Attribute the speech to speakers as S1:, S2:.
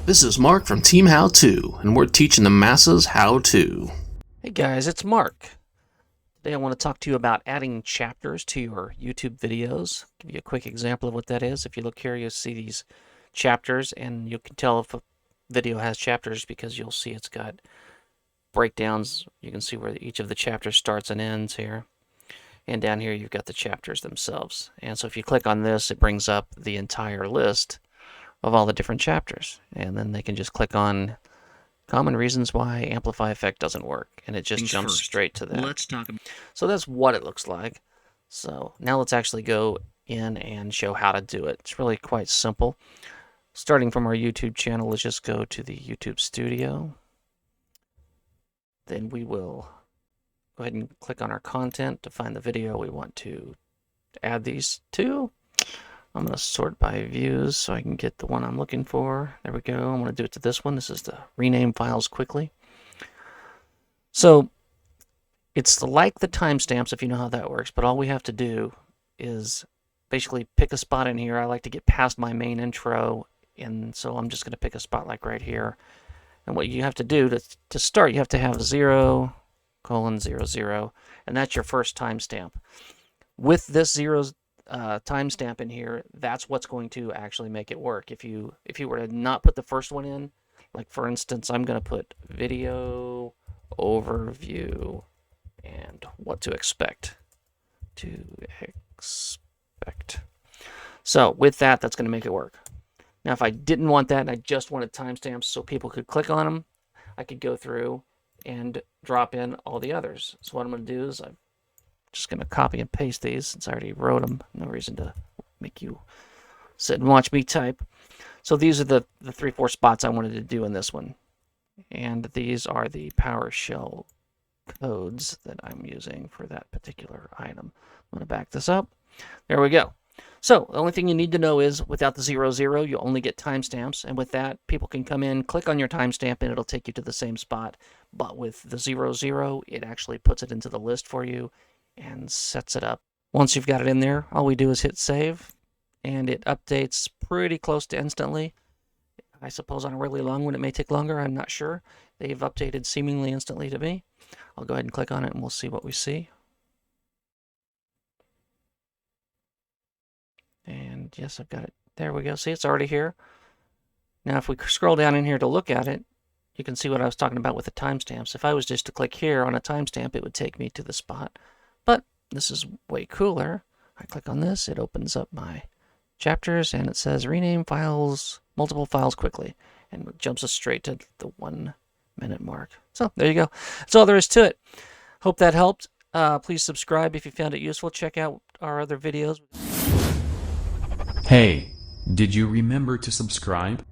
S1: This is Mark from Team How To, and we're teaching the masses how to.
S2: Hey guys, it's Mark. Today I want to talk to you about adding chapters to your YouTube videos. Give you a quick example of what that is. If you look here, you'll see these chapters, and you can tell if a video has chapters because you'll see it's got breakdowns. You can see where each of the chapters starts and ends here. And down here you've got the chapters themselves. And so if you click on this, it brings up the entire list of all the different chapters. And then they can just click on common reasons why Amplify Effect doesn't work, and it just jumps straight to that.
S3: Let's talk about.
S2: So that's what it looks like. So now let's actually go in and show how to do it. It's really quite simple. Starting from our YouTube channel, let's just go to the YouTube Studio. Then we will go ahead and click on our content to find the video we want to add these to. I'm going to sort by views so I can get the one I'm looking for. There we go. I'm going to do it to this one. This is the rename files quickly. So it's like the timestamps, if you know how that works, but all we have to do is basically pick a spot in here. I like to get past my main intro, and so I'm just going to pick a spot like right here. And what you have to do to start, you have to have 0:00, and that's your first timestamp. With this timestamp in here, that's what's going to actually make it work. If you were to not put the first one in, like for instance, I'm going to put video overview and what to expect. So with that, that's going to make it work. Now, if I didn't want that and I just wanted timestamps so people could click on them, I could go through and drop in all the others. So what I'm going to do is I'm just going to copy and paste these since I already wrote them. No reason to make you sit and watch me type. So these are the 3-4 spots I wanted to do in this one. And these are the PowerShell codes that I'm using for that particular item. I'm going to back this up. There we go. So the only thing you need to know is without the 00, you only get timestamps. And with that, people can come in, click on your timestamp, and it'll take you to the same spot. But with the 00, it actually puts it into the list for you and sets it up. Once you've got it in there, all we do is hit save, and it updates pretty close to instantly. I suppose on a really long one it may take longer, I'm not sure. They've updated seemingly instantly to me. I'll go ahead and click on it and we'll see what we see. And yes, I've got it. There we go. See, it's already here. Now if we scroll down in here to look at it, you can see what I was talking about with the timestamps. If I was just to click here on a timestamp, it would take me to the spot. But this is way cooler. I click on this, it opens up my chapters, and it says rename files, multiple files quickly, and it jumps us straight to the 1 minute mark. So there you go. That's all there is to it. Hope that helped. Please subscribe if you found it useful. Check out our other videos.
S3: Hey, did you remember to subscribe?